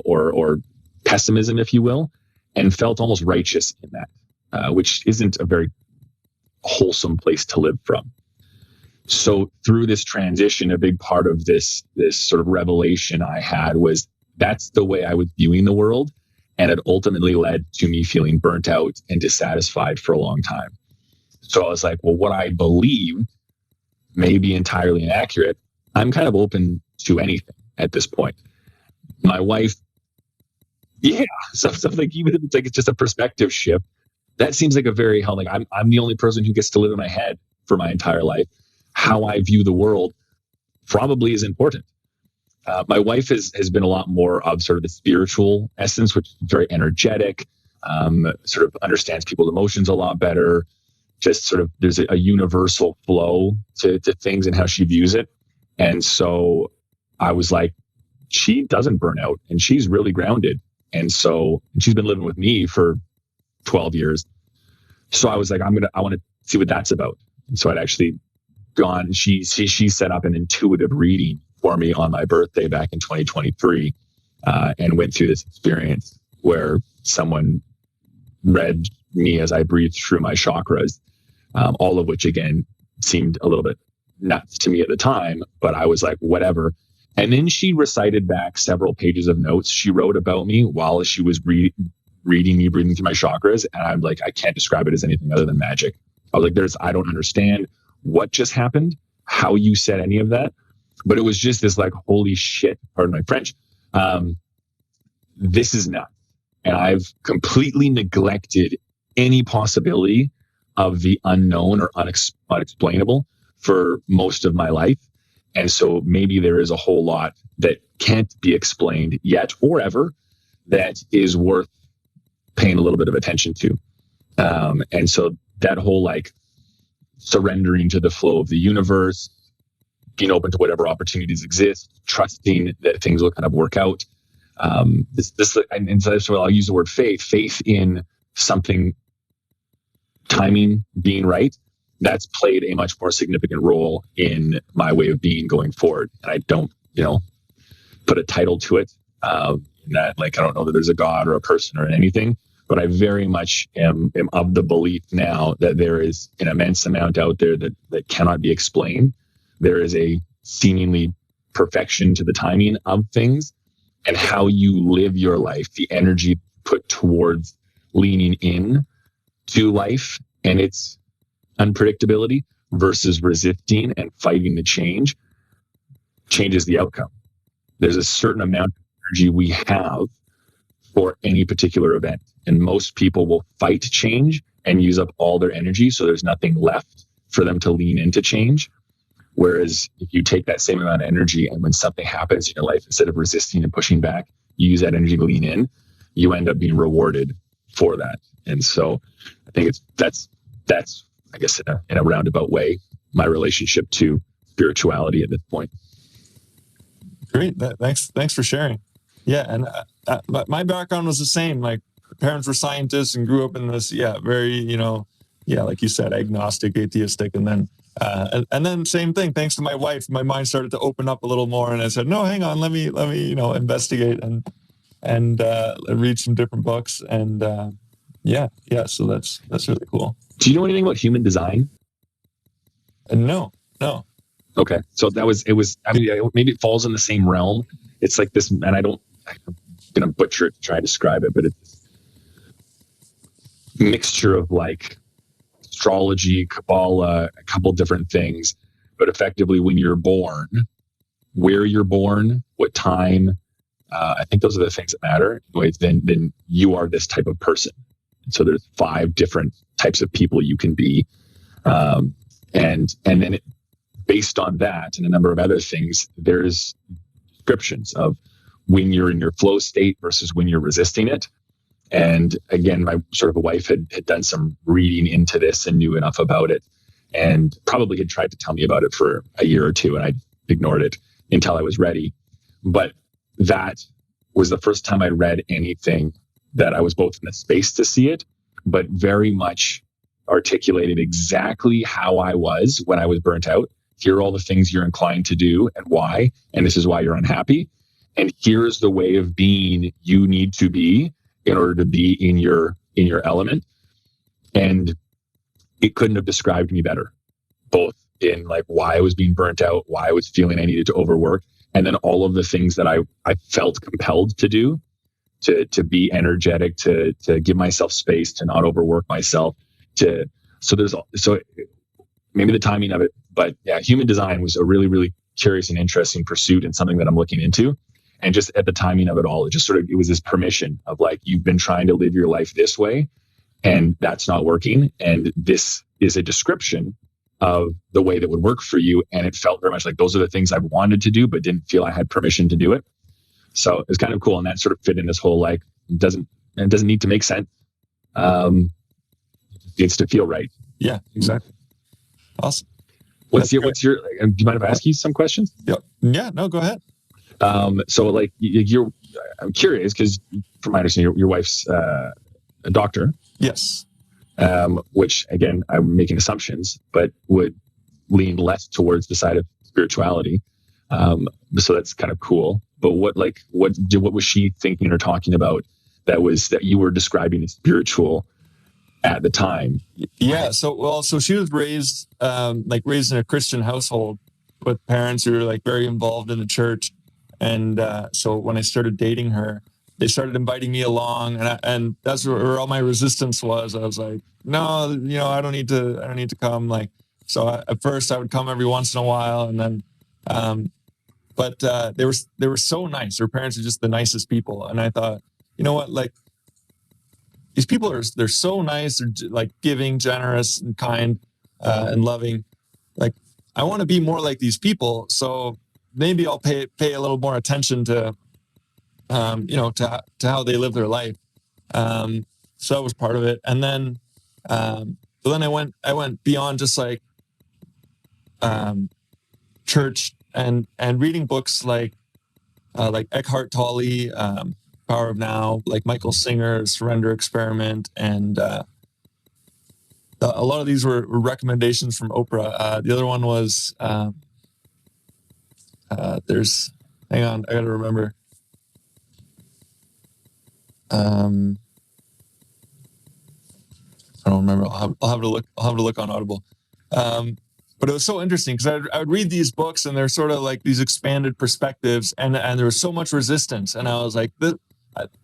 or pessimism, if you will, and felt almost righteous in that, which isn't a very wholesome place to live from. So through this transition, a big part of this sort of revelation I had was that's the way I was viewing the world. And it ultimately led to me feeling burnt out and dissatisfied for a long time. So I was like, well, what I believed may be entirely inaccurate. I'm kind of open to anything at this point. My wife, stuff like, even if it's just a perspective shift, that seems like a very like I'm the only person who gets to live in my head for my entire life. How I view the world probably is important. My wife has been a lot more of sort of the spiritual essence, which is very energetic, sort of understands people's emotions a lot better. Just sort of there's a universal flow to things and how she views it. And so I was like, she doesn't burn out and she's really grounded. And she's been living with me for 12 years. So I was like, I want to see what that's about. And so I'd actually gone, she set up an intuitive reading for me on my birthday back in 2023, and went through this experience where someone read me as I breathed through my chakras, all of which again seemed a little bit nuts to me at the time, but I was like, whatever. And then she recited back several pages of notes she wrote about me while she was reading me breathing through my chakras. And I'm like, I can't describe it as anything other than magic. I was like, I don't understand what just happened, how you said any of that. But it was just this like, holy shit, pardon my French. This is nuts. And I've completely neglected any possibility of the unknown or unexplainable for most of my life. And so maybe there is a whole lot that can't be explained yet or ever that is worth paying a little bit of attention to. And so that whole like surrendering to the flow of the universe, being open to whatever opportunities exist, trusting that things will kind of work out. And so I'll use the word faith in something, timing being right. That's played a much more significant role in my way of being going forward. And I don't, put a title to it. That like, I don't know that there's a God or a person or anything, but I very much am of the belief now that there is an immense amount out there that cannot be explained. There is a seemingly perfection to the timing of things, and how you live your life, the energy put towards leaning in to life and its unpredictability versus resisting and fighting the change changes the outcome. There's a certain amount of energy we have for any particular event, and most people will fight change and use up all their energy, so there's nothing left for them to lean into change. Whereas if you take that same amount of energy and when something happens in your life, instead of resisting and pushing back, you use that energy to lean in, you end up being rewarded for that. And so I think that's I guess in a roundabout way, my relationship to spirituality at this point. Great. Thanks for sharing. Yeah. And my background was the same. Like, parents were scientists and grew up in this, very, like you said, agnostic, atheistic. And then, and then same thing, thanks to my wife, my mind started to open up a little more. And I said, no, hang on, let me, investigate and read some different books. And, so that's really cool. Do you know anything about human design? No. Okay. So maybe it falls in the same realm. It's like this, and I'm going to butcher it to try to describe it, but it's a mixture of like astrology, Kabbalah, a couple different things. But effectively, when you're born, where you're born, what time, I think those are the things that matter. Anyways, then you are this type of person. So there's 5 different types of people you can be. And then based on that and a number of other things, there's descriptions of when you're in your flow state versus when you're resisting it. And again, my sort of a wife had done some reading into this and knew enough about it, and probably had tried to tell me about it for a year or two, and I ignored it until I was ready. But that was the first time I read anything that I was both in the space to see it, but very much articulated exactly how I was when I was burnt out. Here are all the things you're inclined to do and why, and this is why you're unhappy. And here's the way of being you need to be in order to be in your element. And it couldn't have described me better, both in like why I was being burnt out, why I was feeling I needed to overwork, and then all of the things that I felt compelled to do to be energetic, to give myself space, to not overwork myself. So maybe the timing of it, but yeah, human design was a really, really curious and interesting pursuit and something that I'm looking into. And just at the timing of it all, it was this permission of like, you've been trying to live your life this way and that's not working. And this is a description of the way that would work for you. And it felt very much like those are the things I wanted to do, but didn't feel I had permission to do it. So it was kind of cool. And that sort of fit in this whole, like, it doesn't need to make sense. It needs to feel right. Yeah, exactly. Awesome. What's your, do you mind if I ask you some questions? Yep. Yeah, no, go ahead. So like I'm curious because from my understanding, your wife's a doctor. Yes. Which again, I'm making assumptions, but would lean less towards the side of spirituality. So that's kind of cool. But what was she thinking or talking about that you were describing as spiritual at the time? Yeah. So she was raised in a Christian household with parents who were like very involved in the church. And so when I started dating her, they started inviting me along, and that's where all my resistance was. I was like, no, I don't need to come. Like, so at first I would come every once in a while, and then, but they were so nice. Her parents are just the nicest people, and I thought, you know what, like, these people they're so nice. They're like giving, generous, and kind, and loving. Like, I want to be more like these people. So maybe I'll pay a little more attention to, to how they live their life. So that was part of it. And then, but then I went beyond just like, church and reading books like Eckhart Tolle, Power of Now, like Michael Singer's Surrender Experiment. And, a lot of these were recommendations from Oprah. The other one was, hang on, I got to remember. I don't remember. I'll have to look on Audible. But it was so interesting because I would read these books and they're sort of like these expanded perspectives, and there was so much resistance. And I was like,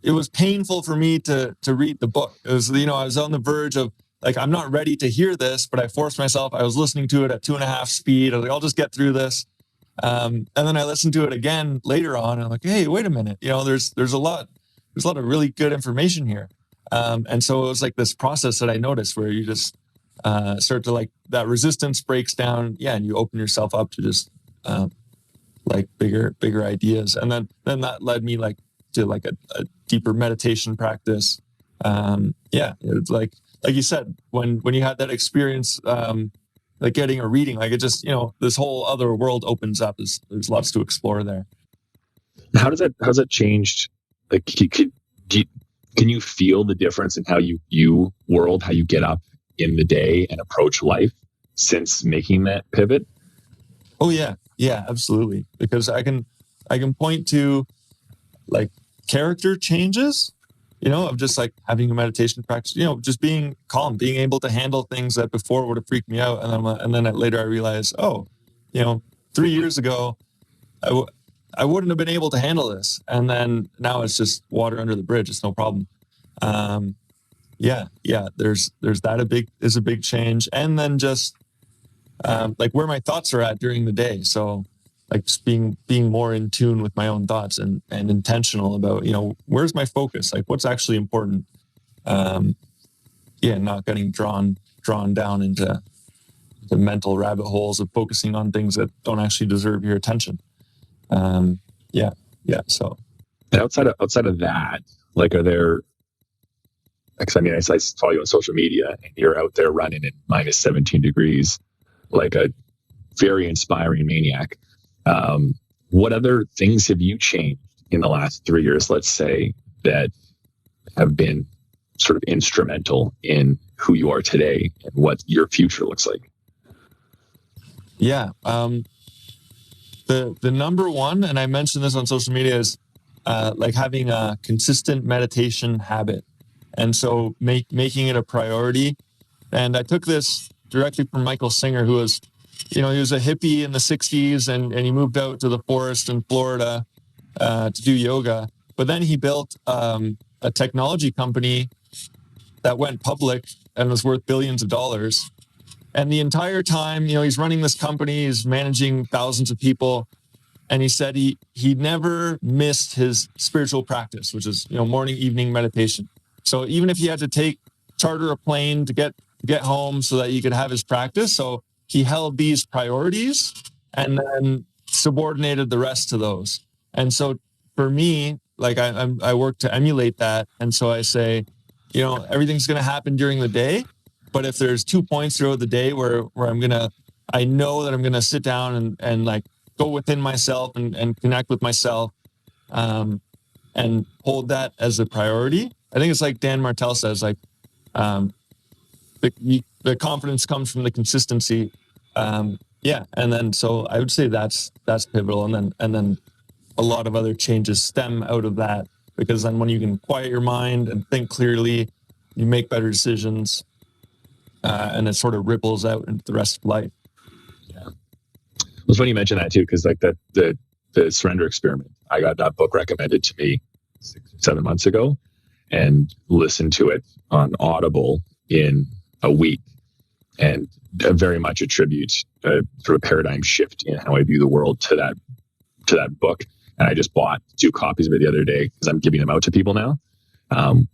it was painful for me to read the book. It was, I was on the verge of like, I'm not ready to hear this, but I forced myself. I was listening to it at 2.5 speed. I was like, I'll just get through this. And then I listened to it again later on, and I'm like, hey, wait a minute. There's a lot of really good information here. And so it was like this process that I noticed where you just start to like that resistance breaks down. Yeah. And you open yourself up to just like bigger ideas. And then that led me like to like a deeper meditation practice. It's like you said, when you had that experience, like getting a reading, like it just, this whole other world opens up. There's lots to explore there. How's that changed? Like, can you feel the difference in how you view world, how you get up in the day and approach life since making that pivot? Oh yeah, absolutely. Because I can point to like character changes, of just like having a meditation practice, just being calm, being able to handle things that before would have freaked me out. And then later I realized, 3 years ago, I wouldn't have been able to handle this. And then now it's just water under the bridge. It's no problem. There's that is a big change. And then just like where my thoughts are at during the day. So like just being more in tune with my own thoughts and intentional about, where's my focus? Like what's actually important? Not getting drawn down into the mental rabbit holes of focusing on things that don't actually deserve your attention. So. And outside of that, like, are there, because I mean, I follow you on social media and you're out there running in minus 17 degrees, like a very inspiring maniac. What other things have you changed in the last 3 years, let's say, that have been sort of instrumental in who you are today and what your future looks like? Yeah. The number one, and I mentioned this on social media, is like having a consistent meditation habit. And so making it a priority. And I took this directly from Michael Singer, who was, he was a hippie in the 60s and he moved out to the forest in Florida to do yoga. But then he built a technology company that went public and was worth billions of dollars. And the entire time, he's running this company, he's managing thousands of people. And he said he never missed his spiritual practice, which is, morning, evening meditation. So even if he had to charter a plane to get home so that he could have his practice. So he held these priorities and then subordinated the rest to those. And so for me, like I work to emulate that. And so I say, everything's going to happen during the day. But if there's 2 points throughout the day where I know that I'm going to sit down and like go within myself and connect with myself and hold that as a priority. I think it's like Dan Martell says, like the confidence comes from the consistency. And then so I would say that's pivotal. And then a lot of other changes stem out of that, because then when you can quiet your mind and think clearly, you make better decisions. And it sort of ripples out into the rest of life. Yeah. It was funny you mentioned that too, because like the surrender experiment, I got that book recommended to me 6-7 months ago and listened to it on Audible in a week, and very much attribute a sort of paradigm shift in how I view the world to that book. And I just bought 2 copies of it the other day because I'm giving them out to people now.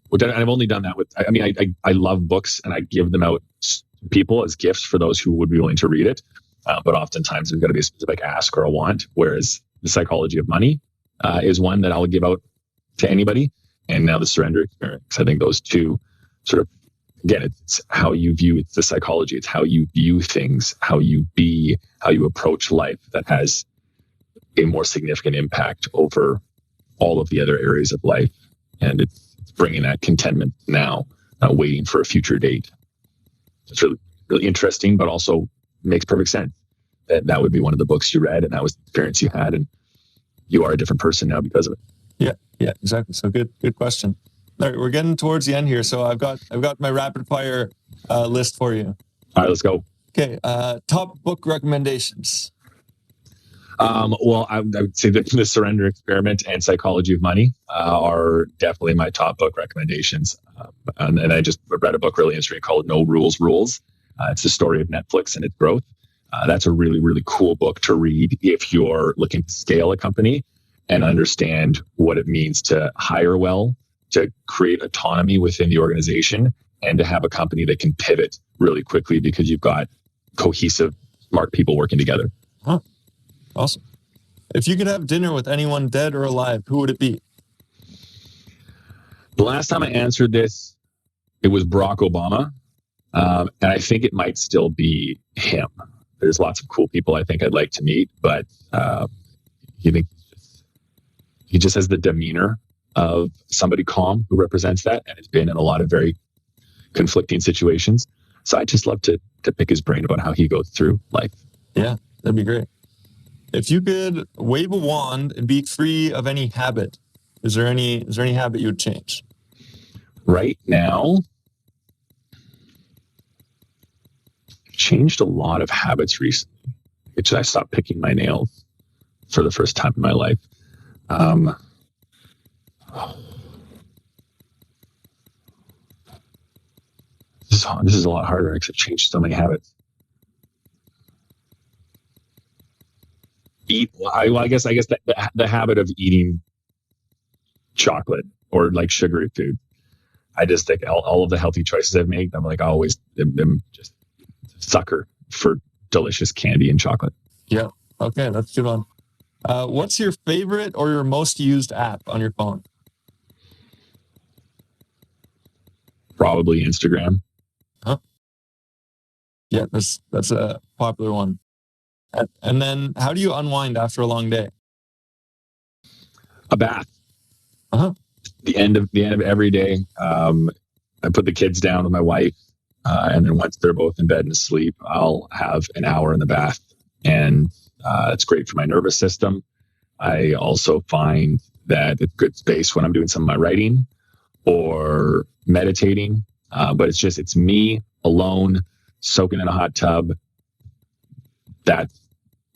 Which I've only done that with, I love books and I give them out to people as gifts for those who would be willing to read it. But oftentimes there's got to be a specific ask or a want, whereas The Psychology of Money is one that I'll give out to anybody. And now the Surrender Experience. I think those two sort of, again, it's how you view, it's the psychology, it's how you view things, how you approach life that has a more significant impact over all of the other areas of life. And it's bringing that contentment now, not waiting for a future date. It's really, really interesting, but also makes perfect sense. That would be one of the books you read, and that was the experience you had, and you are a different person now because of it. Yeah, exactly. So good question. All right, we're getting towards the end here, so I've got my rapid fire list for you. All right, let's go. Okay. Top book recommendations. Well, I would say that The Surrender Experiment and Psychology of Money are definitely my top book recommendations. And I just read a book really interesting called No Rules Rules. It's the story of Netflix and its growth. That's a really, really cool book to read if you're looking to scale a company and understand what it means to hire well, to create autonomy within the organization, and to have a company that can pivot really quickly because you've got cohesive, smart people working together. Huh. Awesome. If you could have dinner with anyone dead or alive, who would it be? The last time I answered this, it was Barack Obama. And I think it might still be him. There's lots of cool people I think I'd like to meet, but he just has the demeanor of somebody calm who represents that, and has been in a lot of very conflicting situations. So I'd just love to pick his brain about how he goes through life. Yeah, that'd be great. If you could wave a wand and be free of any habit, is there any habit you would change? Right now, I've changed a lot of habits recently. I stopped picking my nails for the first time in my life. This is a lot harder because I've changed so many habits. I guess the habit of eating chocolate or like sugary food. I just think all of the healthy choices I've made, I'm like always am just a sucker for delicious candy and chocolate. Yeah. Okay, that's a good one. What's your favorite or your most used app on your phone? Probably Instagram. Huh? Yeah, that's a popular one. And then how do you unwind after a long day? A bath. Uh-huh. The end of every day. I put the kids down with my wife, and then once they're both in bed and asleep, I'll have an hour in the bath, and it's great for my nervous system. I also find that it's good space when I'm doing some of my writing or meditating, but it's me alone, soaking in a hot tub. That's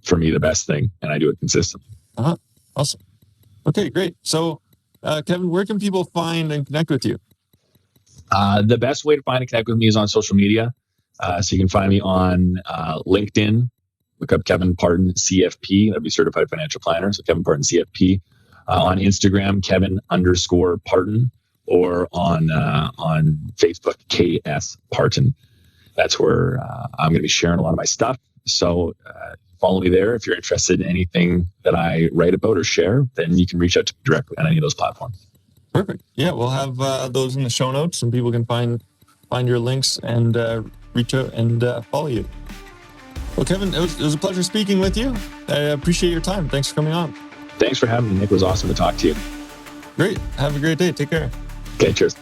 for me the best thing, and I do it consistently. Awesome. Okay, great. So, Kevin, where can people find and connect with you? The best way to find and connect with me is on social media. So you can find me on LinkedIn. Look up Kevin Parton CFP. That'd be Certified Financial Planner. So Kevin Parton CFP. On Instagram, Kevin_Parton, or on Facebook, KS Parton. That's where I'm going to be sharing a lot of my stuff. So follow me there. If you're interested in anything that I write about or share, then you can reach out to me directly on any of those platforms. Perfect. Yeah, we'll have those in the show notes, and people can find your links and reach out and follow you. Well, Kevin, it was a pleasure speaking with you. I appreciate your time. Thanks for coming on. Thanks for having me, Nick. It was awesome to talk to you. Great. Have a great day. Take care. Okay, cheers.